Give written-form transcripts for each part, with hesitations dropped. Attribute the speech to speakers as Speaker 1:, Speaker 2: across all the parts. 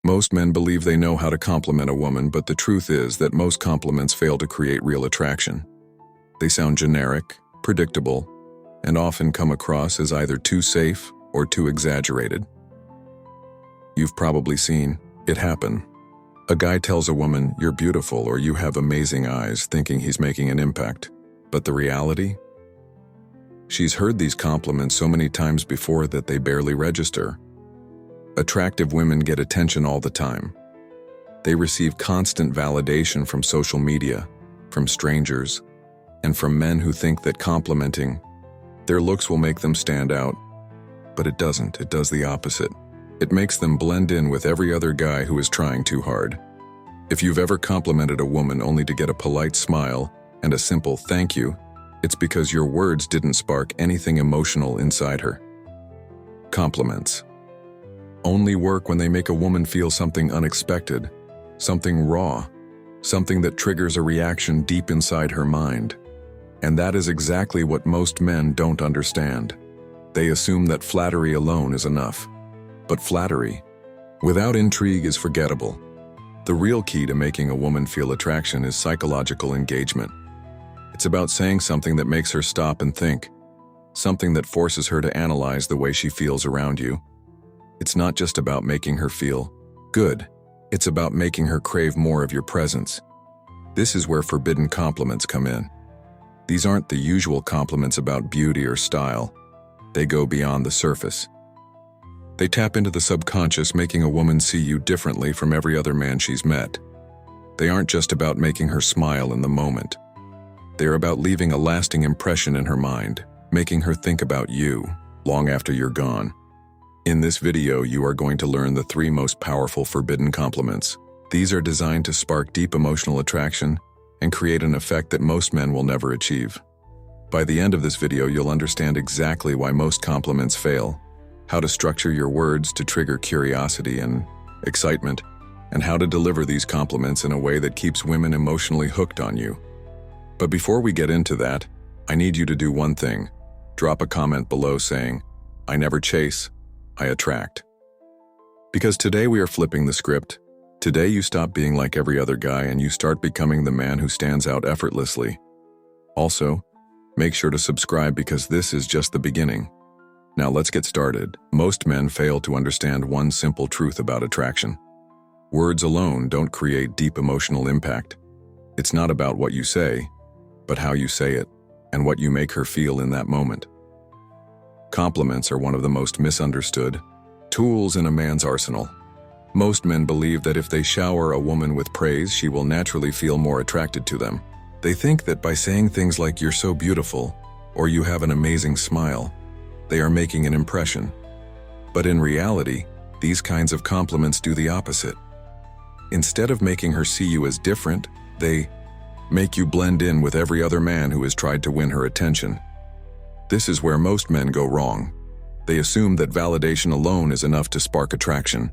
Speaker 1: Most men believe they know how to compliment a woman, but the truth is that most compliments fail to create real attraction. They sound generic, predictable, and often come across as either too safe or too exaggerated. You've probably seen it happen. A guy tells a woman, "You're beautiful," or "You have amazing eyes," thinking he's making an impact. But the reality? She's heard these compliments so many times before that they barely register. Attractive women get attention all the time. They receive constant validation from social media, from strangers, and from men who think that complimenting their looks will make them stand out. But it doesn't. It does the opposite. It makes them blend in with every other guy who is trying too hard. If you've ever complimented a woman only to get a polite smile and a simple "thank you," it's because your words didn't spark anything emotional inside her. Compliments only work when they make a woman feel something unexpected, something raw, something that triggers a reaction deep inside her mind. And that is exactly what most men don't understand. They assume that flattery alone is enough. But flattery without intrigue is forgettable. The real key to making a woman feel attraction is psychological engagement. It's about saying something that makes her stop and think, something that forces her to analyze the way she feels around you. It's not just about making her feel good. It's about making her crave more of your presence. This is where forbidden compliments come in. These aren't the usual compliments about beauty or style. They go beyond the surface. They tap into the subconscious, making a woman see you differently from every other man she's met. They aren't just about making her smile in the moment. They're about leaving a lasting impression in her mind, making her think about you long after you're gone. In this video, you are going to learn the 3 most powerful forbidden compliments. These are designed to spark deep emotional attraction and create an effect that most men will never achieve. By the end of this video, you'll understand exactly why most compliments fail, how to structure your words to trigger curiosity and excitement, and how to deliver these compliments in a way that keeps women emotionally hooked on you. But before we get into that, I need you to do one thing. Drop a comment below saying, "I never chase, I attract." Because today we are flipping the script. Today you stop being like every other guy and you start becoming the man who stands out effortlessly. Also, make sure to subscribe because this is just the beginning. Now let's get started. Most men fail to understand one simple truth about attraction. Words alone don't create deep emotional impact. It's not about what you say, but how you say it and what you make her feel in that moment. Compliments are one of the most misunderstood tools in a man's arsenal. Most men believe that if they shower a woman with praise, she will naturally feel more attracted to them. They think that by saying things like "You're so beautiful" or "You have an amazing smile," they are making an impression. But in reality, these kinds of compliments do the opposite. Instead of making her see you as different, they make you blend in with every other man who has tried to win her attention. This is where most men go wrong. They assume that validation alone is enough to spark attraction.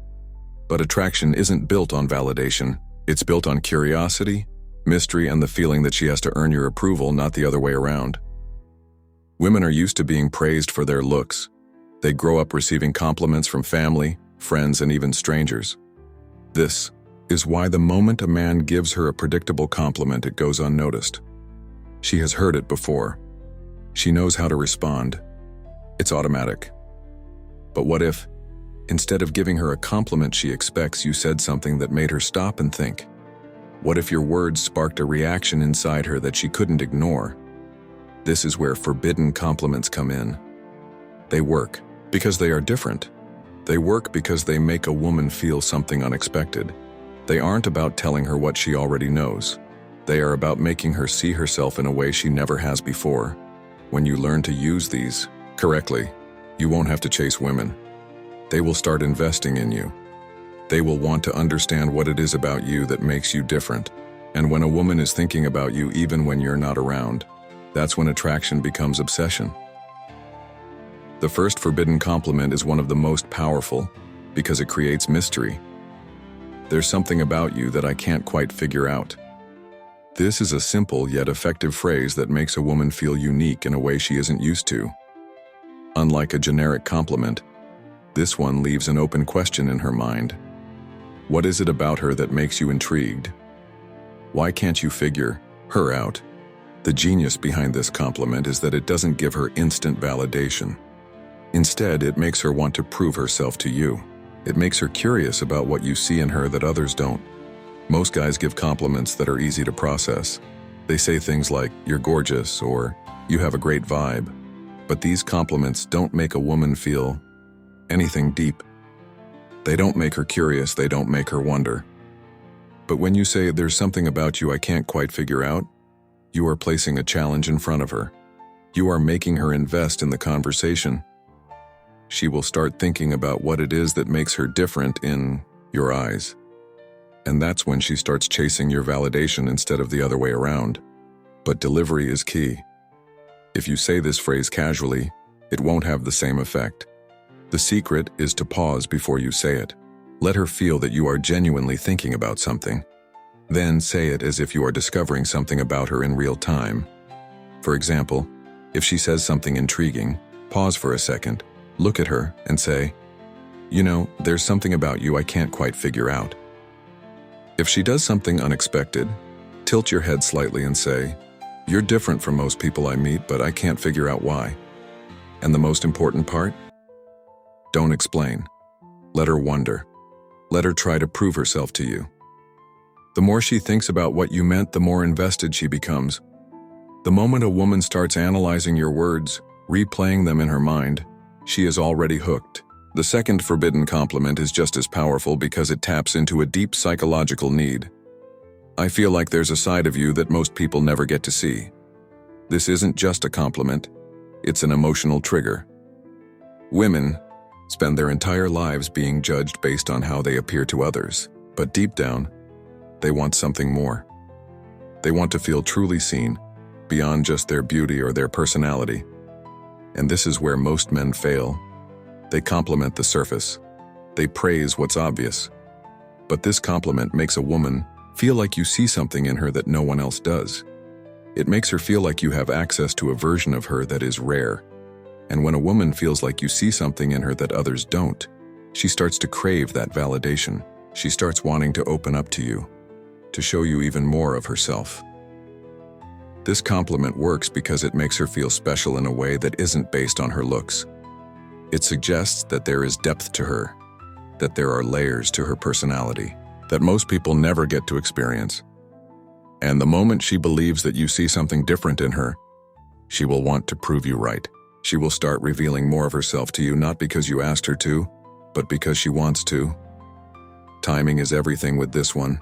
Speaker 1: But attraction isn't built on validation. It's built on curiosity, mystery, and the feeling that she has to earn your approval, not the other way around. Women are used to being praised for their looks. They grow up receiving compliments from family, friends, and even strangers. This is why the moment a man gives her a predictable compliment, it goes unnoticed. She has heard it before. She knows how to respond. It's automatic. But what if, instead of giving her a compliment she expects, you said something that made her stop and think? What if your words sparked a reaction inside her that she couldn't ignore? This is where forbidden compliments come in. They work because they are different. They work because they make a woman feel something unexpected. They aren't about telling her what she already knows. They are about making her see herself in a way she never has before. When you learn to use these correctly, you won't have to chase women. They will start investing in you. They will want to understand what it is about you that makes you different. And when a woman is thinking about you even when you're not around, that's when attraction becomes obsession. The first forbidden compliment is one of the most powerful because it creates mystery. "There's something about you that I can't quite figure out." This is a simple yet effective phrase that makes a woman feel unique in a way she isn't used to. Unlike a generic compliment, this one leaves an open question in her mind. What is it about her that makes you intrigued? Why can't you figure her out? The genius behind this compliment is that it doesn't give her instant validation. Instead, it makes her want to prove herself to you. It makes her curious about what you see in her that others don't. Most guys give compliments that are easy to process. They say things like, "You're gorgeous," or "You have a great vibe." But these compliments don't make a woman feel anything deep. They don't make her curious, they don't make her wonder. But when you say, "There's something about you I can't quite figure out," you are placing a challenge in front of her. You are making her invest in the conversation. She will start thinking about what it is that makes her different in your eyes. And that's when she starts chasing your validation instead of the other way around. But delivery is key. If you say this phrase casually, it won't have the same effect. The secret is to pause before you say it. Let her feel that you are genuinely thinking about something. Then say it as if you are discovering something about her in real time. For example, if she says something intriguing, pause for a second, look at her, and say, "You know, there's something about you I can't quite figure out." If she does something unexpected, tilt your head slightly and say, "You're different from most people I meet, but I can't figure out why." And the most important part? Don't explain. Let her wonder. Let her try to prove herself to you. The more she thinks about what you meant, the more invested she becomes. The moment a woman starts analyzing your words, replaying them in her mind, she is already hooked. The second forbidden compliment is just as powerful because it taps into a deep psychological need. "I feel like there's a side of you that most people never get to see." This isn't just a compliment, it's an emotional trigger. Women spend their entire lives being judged based on how they appear to others, but deep down, they want something more. They want to feel truly seen, beyond just their beauty or their personality. And this is where most men fail. They compliment the surface. They praise what's obvious. But this compliment makes a woman feel like you see something in her that no one else does. It makes her feel like you have access to a version of her that is rare. And when a woman feels like you see something in her that others don't, she starts to crave that validation. She starts wanting to open up to you, to show you even more of herself. This compliment works because it makes her feel special in a way that isn't based on her looks. It suggests that there is depth to her, that there are layers to her personality, that most people never get to experience. And the moment she believes that you see something different in her, she will want to prove you right. She will start revealing more of herself to you, not because you asked her to, but because she wants to. Timing is everything with this one.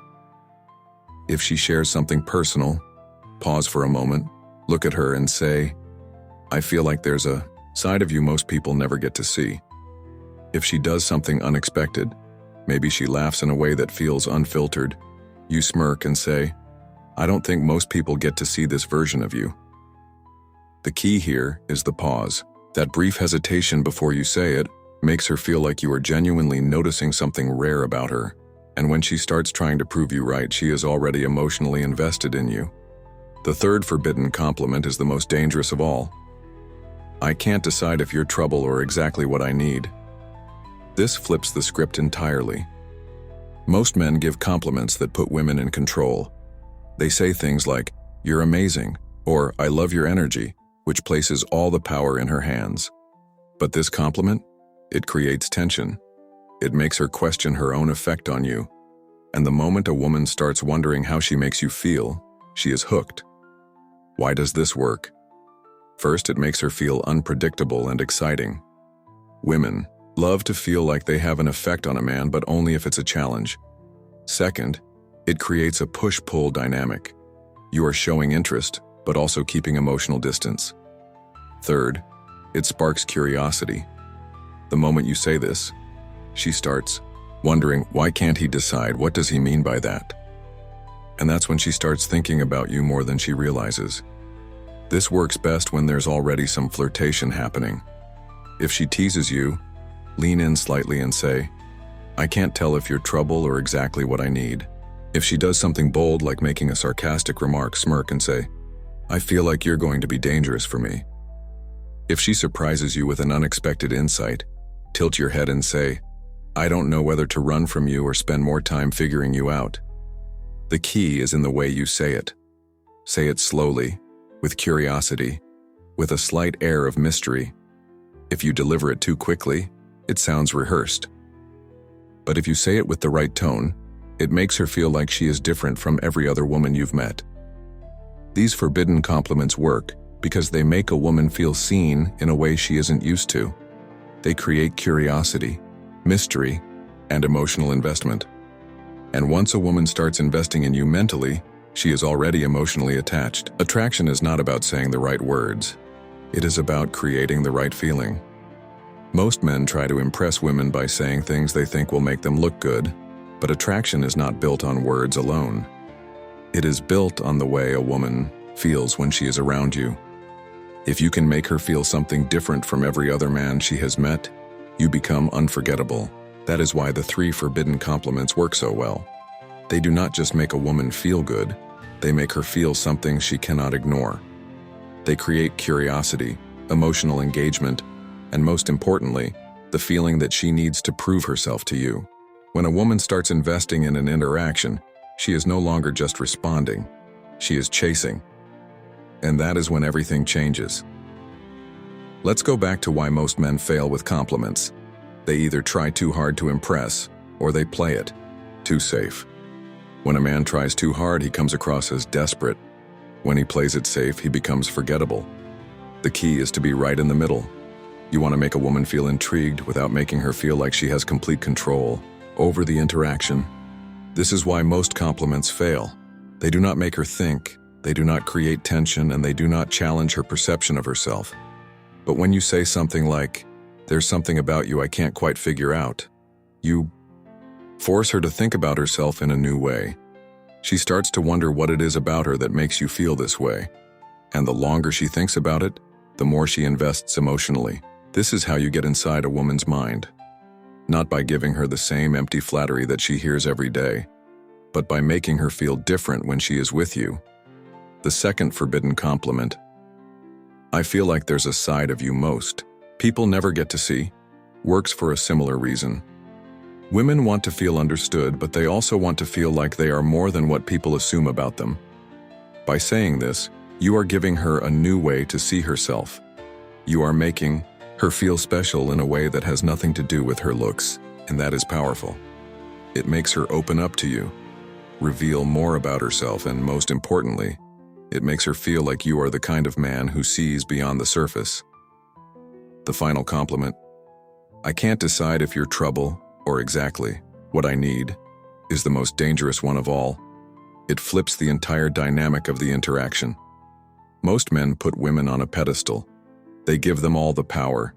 Speaker 1: If she shares something personal, pause for a moment, look at her and say, "I feel like there's a side of you most people never get to see." If she does something unexpected, maybe she laughs in a way that feels unfiltered, you smirk and say, "I don't think most people get to see this version of you." The key here is the pause. That brief hesitation before you say it makes her feel like you are genuinely noticing something rare about her. And when she starts trying to prove you right, she is already emotionally invested in you. The third forbidden compliment is the most dangerous of all. "I can't decide if you're trouble or exactly what I need." This flips the script entirely. Most men give compliments that put women in control. They say things like, "You're amazing," or "I love your energy," which places all the power in her hands. But this compliment, it creates tension. It makes her question her own effect on you. And the moment a woman starts wondering how she makes you feel, she is hooked. Why does this work? First, it makes her feel unpredictable and exciting. Women love to feel like they have an effect on a man, but only if it's a challenge. Second, it creates a push-pull dynamic. You are showing interest, but also keeping emotional distance. Third, it sparks curiosity. The moment you say this, she starts wondering, why can't he decide? What does he mean by that? And that's when she starts thinking about you more than she realizes. This works best when there's already some flirtation happening. If she teases you, lean in slightly and say, "I can't tell if you're trouble or exactly what I need." If she does something bold like making a sarcastic remark, smirk and say, "I feel like you're going to be dangerous for me." If she surprises you with an unexpected insight, tilt your head and say, I don't know whether to run from you or spend more time figuring you out. The key is in the way you say it. Say it slowly, with curiosity, with a slight air of mystery. If you deliver it too quickly, it sounds rehearsed. But if you say it with the right tone, it makes her feel like she is different from every other woman you've met. These forbidden compliments work because they make a woman feel seen in a way she isn't used to. They create curiosity, mystery, and emotional investment. And once a woman starts investing in you mentally, she is already emotionally attached. Attraction is not about saying the right words. It is about creating the right feeling. Most men try to impress women by saying things they think will make them look good, but attraction is not built on words alone. It is built on the way a woman feels when she is around you. If you can make her feel something different from every other man she has met, you become unforgettable. That is why the 3 forbidden compliments work so well. They do not just make a woman feel good, they make her feel something she cannot ignore. They create curiosity, emotional engagement, and most importantly, the feeling that she needs to prove herself to you. When a woman starts investing in an interaction, she is no longer just responding, she is chasing. And that is when everything changes. Let's go back to why most men fail with compliments. They either try too hard to impress, or they play it too safe. When a man tries too hard, he comes across as desperate. When he plays it safe, he becomes forgettable. The key is to be right in the middle. You want to make a woman feel intrigued without making her feel like she has complete control over the interaction. This is why most compliments fail. They do not make her think, they do not create tension, and they do not challenge her perception of herself. But when you say something like, "There's something about you I can't quite figure out," you force her to think about herself in a new way. She starts to wonder what it is about her that makes you feel this way. And the longer she thinks about it, the more she invests emotionally. This is how you get inside a woman's mind. Not by giving her the same empty flattery that she hears every day, but by making her feel different when she is with you. The second forbidden compliment. I feel like there's a side of you most people never get to see, works for a similar reason. Women want to feel understood, but they also want to feel like they are more than what people assume about them. By saying this, you are giving her a new way to see herself. You are making her feel special in a way that has nothing to do with her looks, and that is powerful. It makes her open up to you, reveal more about herself, and most importantly, it makes her feel like you are the kind of man who sees beyond the surface. The final compliment. I can't decide if you're trouble or exactly what I need is the most dangerous one of all. It flips the entire dynamic of the interaction. Most men put women on a pedestal. They give them all the power.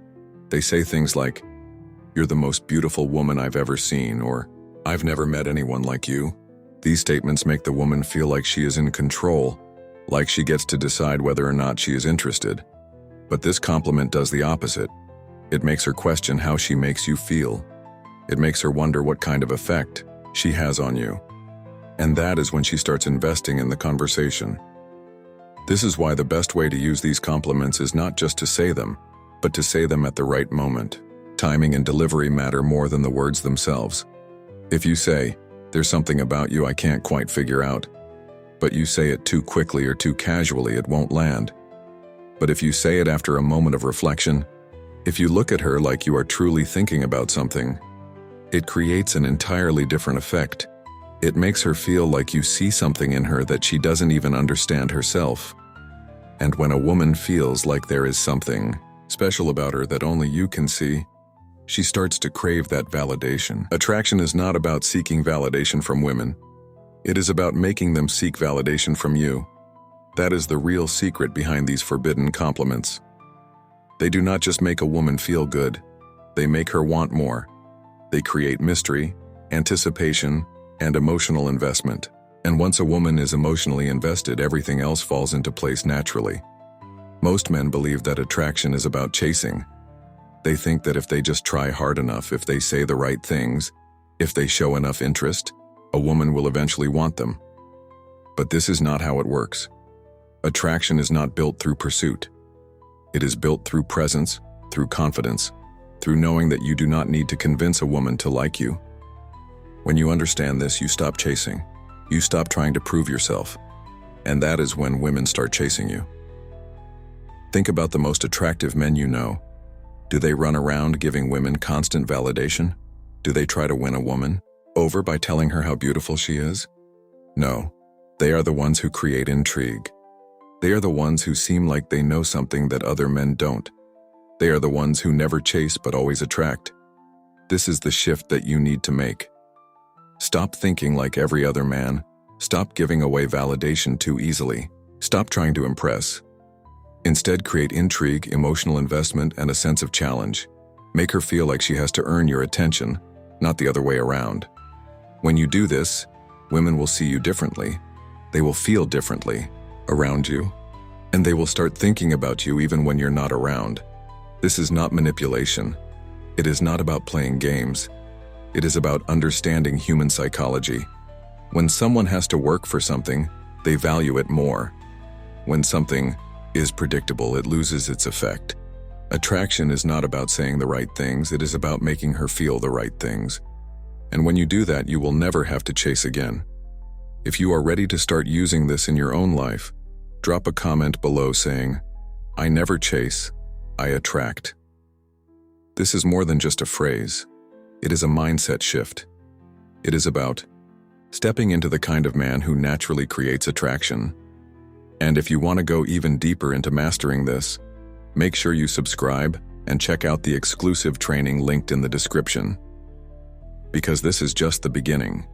Speaker 1: They say things like, "You're the most beautiful woman I've ever seen," or "I've never met anyone like you." These statements make the woman feel like she is in control, like she gets to decide whether or not she is interested. But this compliment does the opposite. It makes her question how she makes you feel. It makes her wonder what kind of effect she has on you. And that is when she starts investing in the conversation. This is why the best way to use these compliments is not just to say them, but to say them at the right moment. Timing and delivery matter more than the words themselves. If you say, "There's something about you I can't quite figure out," but you say it too quickly or too casually, it won't land. But if you say it after a moment of reflection, if you look at her like you are truly thinking about something, it creates an entirely different effect. It makes her feel like you see something in her that she doesn't even understand herself. And when a woman feels like there is something special about her that only you can see, she starts to crave that validation. Attraction is not about seeking validation from women. It is about making them seek validation from you. That is the real secret behind these forbidden compliments. They do not just make a woman feel good, they make her want more. They create mystery, anticipation, and emotional investment. And once a woman is emotionally invested, everything else falls into place naturally. Most men believe that attraction is about chasing. They think that if they just try hard enough, if they say the right things, if they show enough interest, a woman will eventually want them. But this is not how it works. Attraction is not built through pursuit. It is built through presence, through confidence, through knowing that you do not need to convince a woman to like you. When you understand this, you stop chasing. You stop trying to prove yourself. And that is when women start chasing you. Think about the most attractive men you know. Do they run around giving women constant validation? Do they try to win a woman over by telling her how beautiful she is? No, they are the ones who create intrigue. They are the ones who seem like they know something that other men don't. They are the ones who never chase but always attract. This is the shift that you need to make. Stop thinking like every other man. Stop giving away validation too easily. Stop trying to impress. Instead, create intrigue, emotional investment, and a sense of challenge. Make her feel like she has to earn your attention, not the other way around. When you do this, women will see you differently. They will feel differently around you, and they will start thinking about you even when you're not around. This is not manipulation. It is not about playing games. It is about understanding human psychology. When someone has to work for something, they value it more. When something is predictable, it loses its effect. Attraction is not about saying the right things, it is about making her feel the right things. And when you do that, you will never have to chase again. If you are ready to start using this in your own life, drop a comment below saying, "I never chase, I attract." This is more than just a phrase. It is a mindset shift. It is about stepping into the kind of man who naturally creates attraction. And if you want to go even deeper into mastering this, make sure you subscribe and check out the exclusive training linked in the description. Because this is just the beginning.